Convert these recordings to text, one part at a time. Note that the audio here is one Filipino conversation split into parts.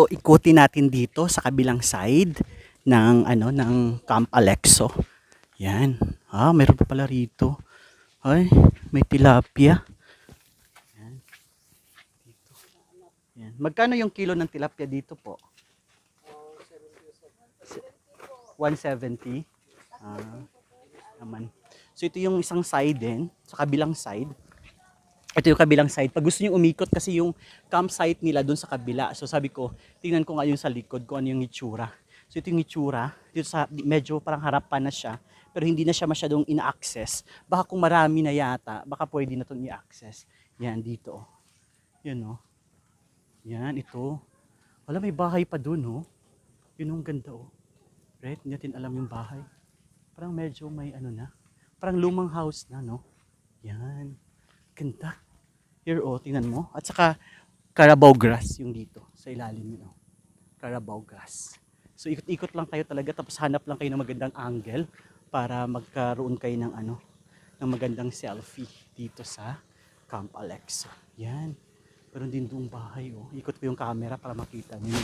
So, ikutin natin dito sa kabilang side ng ng Camp Alexo. Yan. Meron pa pala rito. Ay, may tilapia. Yan. Dito. Yan. Magkano yung kilo ng tilapia dito po? 170. Naman. So ito yung isang side din, sa kabilang side. Ito yung kabilang side. Pag gusto niyo umikot kasi yung campsite nila doon sa kabila. So sabi ko, tingnan ko nga yung sa likod kung ano yung itsura. So ito yung itsura. Dito sa medyo parang harapan na siya. Pero hindi na siya masyadong ina-access. Baka kung marami na yata, baka pwede na itong i-access. Yan, dito. Yan o. Yan, ito. Wala, may bahay pa doon o. Yun ang ganda o. Right? Hindi natin alam yung bahay. Parang medyo may na. Parang lumang house na, no? Yan. Ganda. Here, tingnan mo. At saka, Carabao grass yung dito. Sa ilalim yun, Carabao grass. So, ikot-ikot lang kayo talaga. Tapos, hanap lang kayo ng magandang angle para magkaroon kayo ng ng magandang selfie dito sa Camp Alexo. Yan. Meron din doong bahay, Ikot ko yung camera para makita niyo.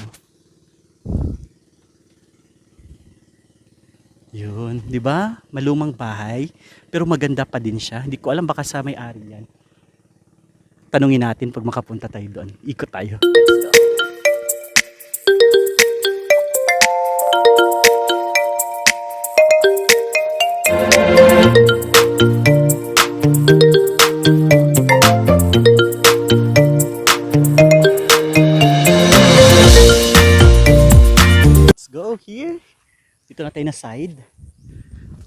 Yun, 'di ba? Malumang bahay, pero maganda pa din siya. Hindi ko alam baka sa may-ari 'yan. Tanungin natin pag makapunta tayo doon. Ikot tayo. Let's go here. Dito na tayo na side.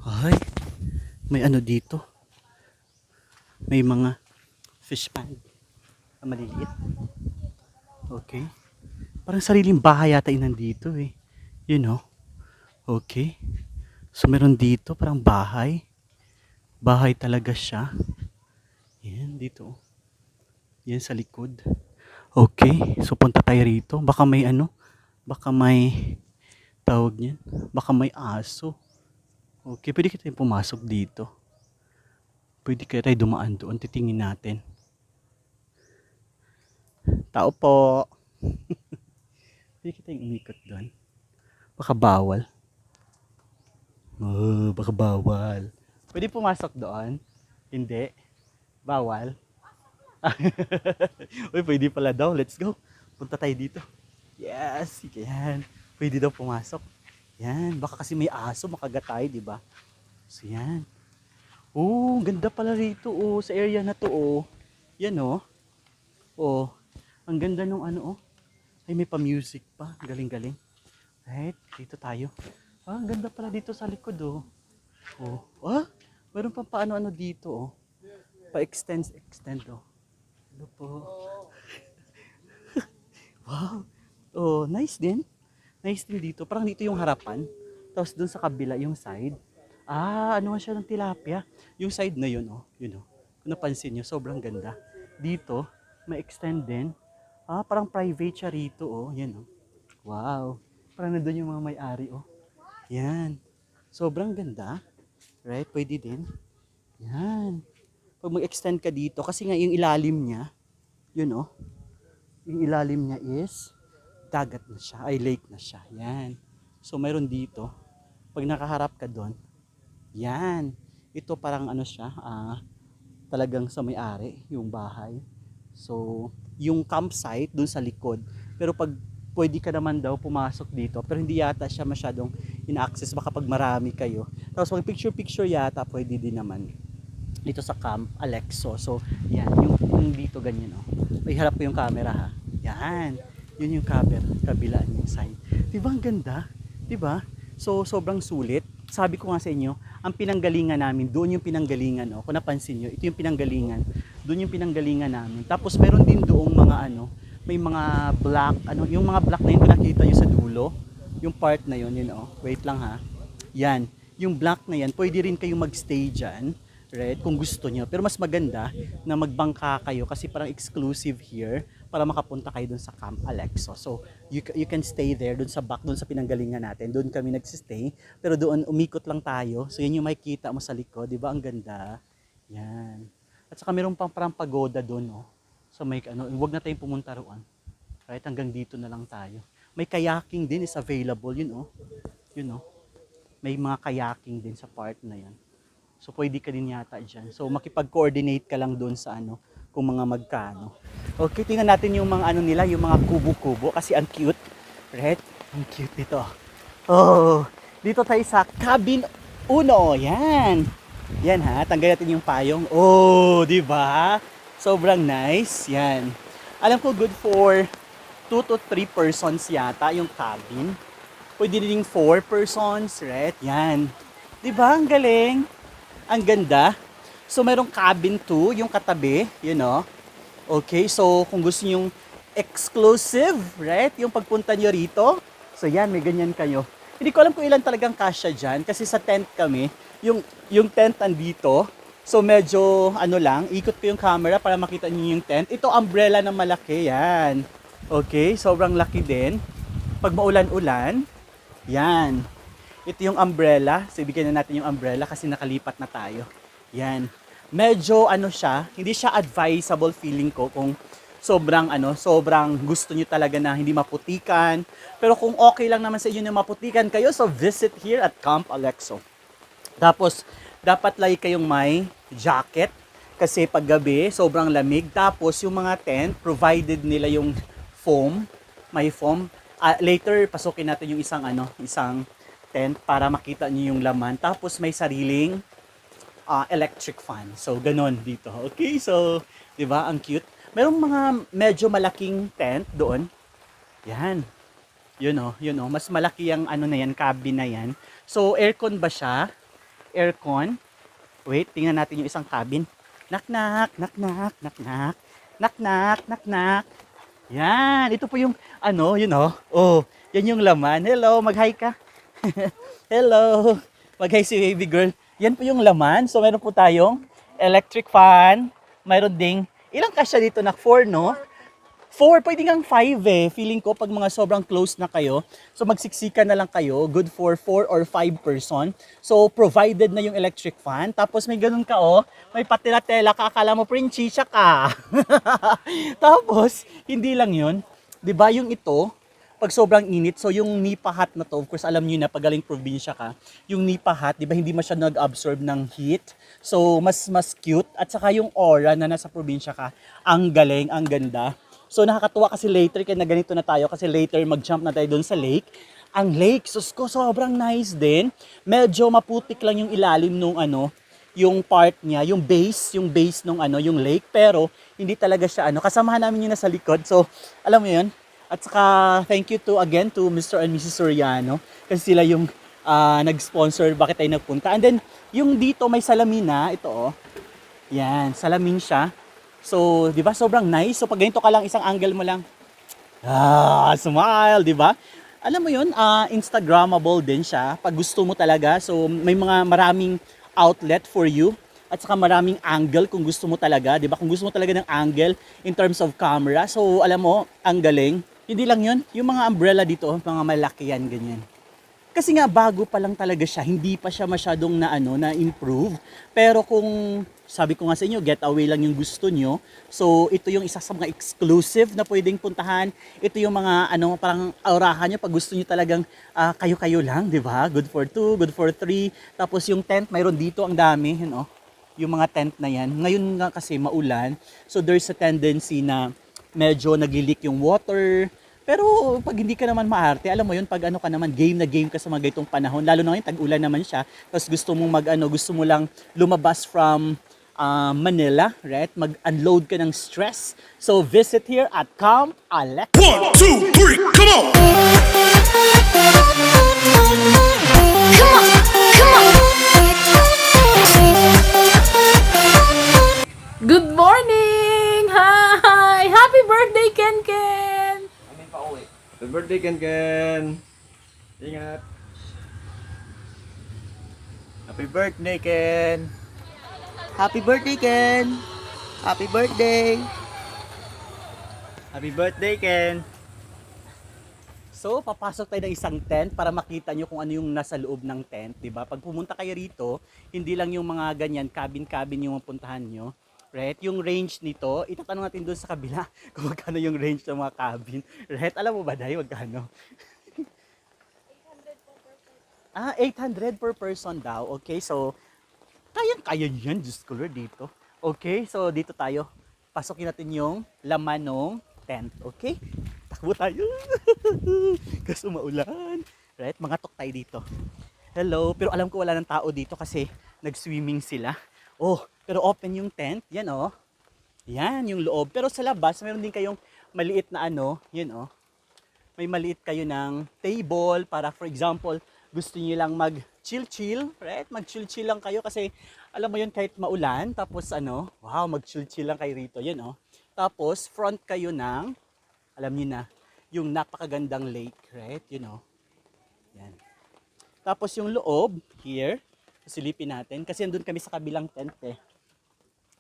Ay, may dito. May mga fish pond na maliliit. Okay. Parang sariling bahay yata yung nandito eh. Okay. So meron dito parang bahay. Bahay talaga siya. Yan, dito. Yan sa likod. Okay. So punta tayo rito. Baka may baka may tawag niyan. Baka may aso. Okay, pwede kita pumasok dito. Pwede kaya tayo dumaan doon. Titingin natin. Tao po. Pwede kita umikot doon. Baka bawal. Baka bawal. Pwede pumasok doon? Hindi. Bawal. Uy, pwede pala daw. Let's go. Punta tayo dito. Yes, yan. Pwede daw pumasok. Yan, baka kasi may aso makagatay, di ba? So yan. Ganda pala rito sa area na to Yan ang ganda nung Ay, may pa-music pa. Galing-galing. Right, dito tayo. Ang ganda pala dito sa likod meron pa paano dito Pa-extend Ano po? Wow. Nice din. Nice din dito. Parang dito yung harapan. Tapos dun sa kabila yung side. Ano siya ng tilapia. Yung side na yun, Kung napansin nyo, sobrang ganda. Dito, may extend din. Parang private siya rito, Yan, Wow. Parang nandun yung mga may-ari, Yan. Sobrang ganda. Right? Pwede din. Yan. Pag mag-extend ka dito, kasi nga yung ilalim niya, yun, yung ilalim niya is dagat na siya, ay lake na siya. Yan. So mayroon dito, pag nakaharap ka doon, yan. Ito parang siya, talagang sa may-ari, yung bahay. So, yung campsite doon sa likod. Pero pag pwede ka naman daw pumasok dito, pero hindi yata siya masyadong ina-access baka pag marami kayo. Tapos pag picture yata pwede din naman dito sa Camp Alexo. So, yan, yung dito ganyan May harap ko yung camera ha. Yan. Yun yung kabila yung side. 'Di ba ang ganda? 'Di ba? So sobrang sulit. Sabi ko nga sa inyo, ang pinanggalingan namin, doon yung pinanggalingan Kung napansin niyo, ito yung pinanggalingan. Doon yung pinanggalingan namin. Tapos meron din doong mga may mga black, yung mga black na yun kung nakita niyo sa dulo, yung part na yun, Wait lang ha. Yan, yung black na yan, pwede rin kayong magstay diyan. Right? Kung gusto nyo. Pero mas maganda na magbangka kayo kasi parang exclusive here para makapunta kayo dun sa Camp Alexo. So, you can stay there dun sa back, dun sa pinanggalingan natin. Dun kami nagsistay. Pero doon umikot lang tayo. So, yun yung makikita mo sa likod. Diba? Ang ganda. Yan. At saka meron pang parang pagoda dun. So, may huwag na tayong pumunta roon. Right? Hanggang dito na lang tayo. May kayaking din is available, yun oh. May mga kayaking din sa part na yan. So pwede ka din yata dyan. So makipag-coordinate ka lang doon sa kung mga magkano. Okay, tingnan natin yung mga nila, yung mga kubo-kubo kasi ang cute. Right? Ang cute nito. Oh, dito tayo sa cabin 1. Yan. Yan ha, tanggal natin yung payong. Oh, di ba? Sobrang nice. Yan. Alam ko good for 2 to 3 persons yata yung cabin. Pwede rin 4 persons, right? Yan. Di ba? Ang galing. Ang ganda. So, merong cabin 2, yung katabi, Okay, so kung gusto niyo yung exclusive, right? Yung pagpunta nyo rito. So, yan, may ganyan kayo. Hindi ko alam kung ilan talagang kasya dyan kasi sa tent kami, yung tent andito. So, medyo, lang, ikot ko yung camera para makita niyo yung tent. Ito, umbrella na malaki, yan. Okay, sobrang laki din. Pag maulan-ulan, yan. Ito yung umbrella. So, ibigyan na natin yung umbrella kasi nakalipat na tayo. Yan. Medyo siya, hindi siya advisable feeling ko kung sobrang gusto nyo talaga na hindi maputikan. Pero kung okay lang naman sa inyo na maputikan kayo, so visit here at Camp Alexo. Tapos, dapat lagi kayong may jacket kasi pag gabi, sobrang lamig. Tapos, yung mga tent, provided nila yung foam, may foam. Later, pasukin natin yung isang tent para makita niyo yung laman. Tapos may sariling electric fan. So, ganun dito. Okay, so, di ba, ang cute. Merong mga medyo malaking tent doon. Yan. Yun oh. Mas malaki yung na yan, cabin na yan. So, aircon ba siya? Aircon. Wait, tingnan natin yung isang cabin. Knock, knock, knock, knock, knock, knock. Knock, knock, knock, knock. Yan, ito po yung Oh, yan yung laman. Hello, mag-hi ka. Hello. Mag-hi si baby girl. Yan po yung laman. So, meron po tayong electric fan. Mayroon ding, ilang kasya dito na 4, no? 4, pwede ngang 5 eh. Feeling ko pag mga sobrang close na kayo, so magsiksikan na lang kayo, good for 4 or 5 person. So, provided na yung electric fan. Tapos may ganun ka, may patila-tela ka, akala mo prinsesya ka. Tapos, hindi lang yun. 'Di ba yung ito, pag sobrang init, so yung Nipa hut na to, of course alam niyo na pag galing probinsya ka, yung Nipa hut, 'di ba hindi masyado nag-absorb ng heat. So, mas cute. At saka yung aura na nasa probinsya ka, ang galing, ang ganda. So nakakatuwa kasi later, kaya na ganito na tayo, kasi later mag-jump na tayo doon sa lake. Ang lake, sus ko, sobrang nice din. Medyo maputik lang yung ilalim nung yung part niya, yung base nung yung lake. Pero hindi talaga siya kasamahan namin yun nasa likod. So alam mo yun. At saka thank you again to Mr. and Mrs. Soriano. Kasi sila yung nag-sponsor bakit tayo nagpunta. And then yung dito may salamin na, ito yan, salamin siya. So, 'di ba? Sobrang nice. So, pag ganito ka lang, isang angle mo lang. Smile, 'di ba? Alam mo 'yun, Instagrammable din siya pag gusto mo talaga. So, may maraming outlet for you at saka maraming angle kung gusto mo talaga, 'di ba? Kung gusto mo talaga ng angle in terms of camera. So, alam mo, ang galing. Hindi lang 'yun, yung mga umbrella dito, mga malaki yan, ganyan. Kasi nga bago pa lang talaga siya, hindi pa siya masyadong na improve. Pero kung sabi ko nga sa inyo, getaway lang yung gusto nyo. So ito yung isa sa mga exclusive na pwedeng puntahan. Ito yung mga parang aurahan nyo pag gusto nyo talagang kayo-kayo lang, di ba? Good for 2, good for 3. Tapos yung tent, mayroon dito ang dami, yung mga tent na yan. Ngayon nga kasi maulan, so there's a tendency na medyo nag-leak yung water. Pero pag hindi ka naman maarte, alam mo yun, pag ka naman, game na game ka sa mga ganitong panahon, lalo na ngayon, tag-ulan naman siya, tapos gusto mong gusto mo lang lumabas from Manila, right? Mag-unload ka ng stress. So visit here at Camp Alexo. 1, 2, 3, come on! Good morning! Hi! Happy birthday, Ken Ken! Happy birthday, Ken Ken! Ingat! Happy birthday, Ken! Happy birthday, Ken! Happy birthday! Happy birthday, Ken! So, papasok tayo ng isang tent para makita nyo kung ano yung nasa loob ng tent, di ba? Pag pumunta kayo rito, hindi lang yung mga ganyan, cabin-cabin yung mapuntahan nyo. Right? Yung range nito, itatanong natin doon sa kabila kung magkano yung range ng mga cabin. Right? Alam mo ba, Day, magkano? 800 per person daw. Okay, so kayang-kaya yan, Diyos ko Lord, dito. Okay, so dito tayo. Pasokin natin yung laman ng tent. Okay? Takbo tayo. Kasi maulan. Right? Mga tok tayo dito. Hello, pero alam ko wala ng tao dito kasi nag-swimming sila. Oh, pero open yung tent. Yan oh. Yan yung loob. Pero sa labas, mayroon din kayong maliit na ano. Yan oh. May maliit kayo ng table para for example, gusto niyo lang mag-chill-chill. Right? Mag-chill-chill lang kayo kasi alam mo yun kahit maulan. Tapos ano, wow, mag-chill-chill lang kayo rito. Yan oh. Tapos front kayo ng, alam niyo na, yung napakagandang lake. Right? You know. Yan. Tapos yung loob, here, silipin natin. Kasi andun kami sa kabilang tent eh.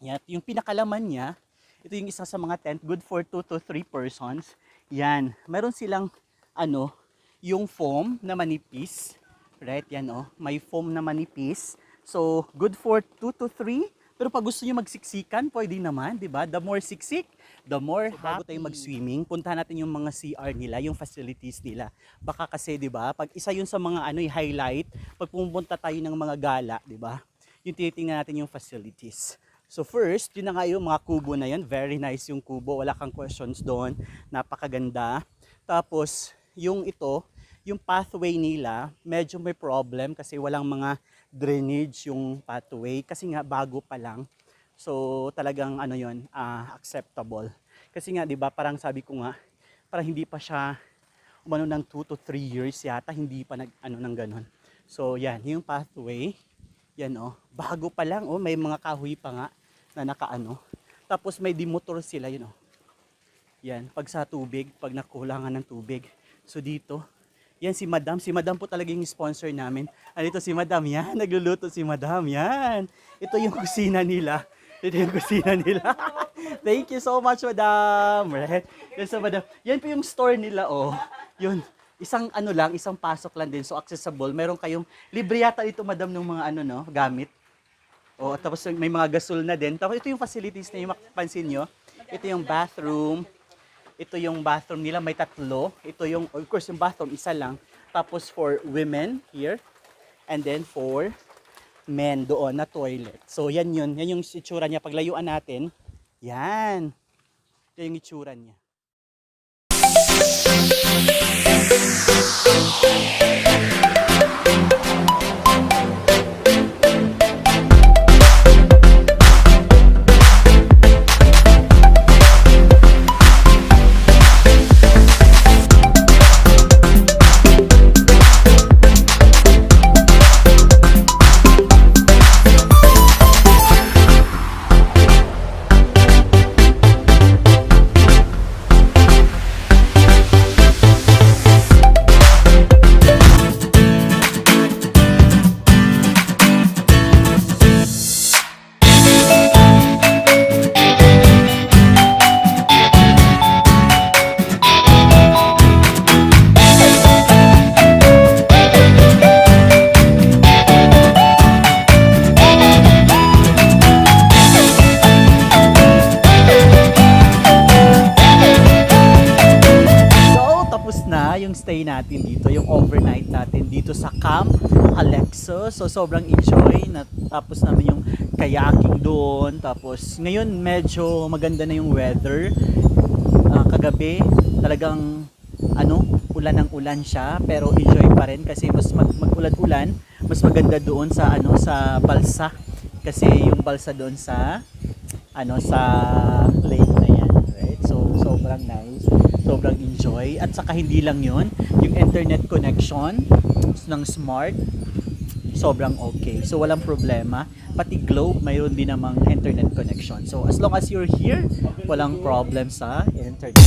Yan. Yung pinakalaman niya, ito yung isa sa mga tent, good for 2 to 3 persons. Yan. Meron silang, ano, yung foam na manipis. Right? Yan oh. May foam na manipis. So, good for 2 to 3. Pero pag gusto niyo magsiksikan, pwede naman, di ba? The more siksik, the more happy. Bago tayo mag-swimming, punta natin yung mga CR nila, yung facilities nila. Baka kasi, di ba, pag isa yun sa mga ano, highlight, pag pumunta tayo ng mga gala, di ba? Yung tinitingnan natin yung facilities. So first, yun na nga yung mga kubo na yun. Very nice yung kubo. Wala kang questions doon. Napakaganda. Tapos, yung ito, yung pathway nila, medyo may problem kasi walang mga drainage yung pathway kasi nga bago pa lang. So talagang ano yun, acceptable. Kasi nga 'di ba, parang sabi ko nga, parang hindi pa siya umano ng 2 to 3 years yata, hindi pa nag ano ng ganun. So yan, yung pathway, yan oh, bago pa lang oh, may mga kahoy pa nga na nakaano. Tapos may dimotor sila yun oh. Yan, pag sa tubig, pag nakulangan ng tubig. So dito, yan si Madam po talaga yung sponsor namin. Andito si Madam, yan, nagluluto si Madam, yan. Ito yung kusina nila. Ito yung kusina nila. Thank you so much, Madam. Right? Yan so, Madam. Yan po yung store nila, oh. Yun, isang ano lang, isang pasok lang din, so accessible. Meron kayong, libre yata dito, Madam, ng mga ano, no, gamit. Oh, tapos may mga gasol na din. Tapos ito yung facilities na yung mapapansin nyo. Ito yung bathroom. Ito yung bathroom nila, may tatlo. Ito yung, of course, yung bathroom, isa lang. Tapos for women, here. And then for men, doon na toilet. So, yan yun. Yan yung itsura niya. Paglayuan natin, yan. Yan yung itsura niya. Yung stay natin dito, yung overnight natin dito sa Camp Alexo. So sobrang enjoy. Tapos namin yung kayaking doon. Tapos ngayon medyo maganda na yung weather. Kagabi talagang ano, ulan ng ulan siya, pero enjoy pa rin kasi mas mag-ulan-ulan, mas maganda doon sa ano, sa balsa. Kasi yung balsa doon sa ano, sa lake na yan, right? So sobrang nice. Sobrang enjoy. At saka hindi lang yun, yung internet connection ng smart, sobrang okay. So walang problema. Pati Globe, mayroon din namang internet connection. So as long as you're here, walang problem sa internet.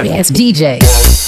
sorry ass DJ.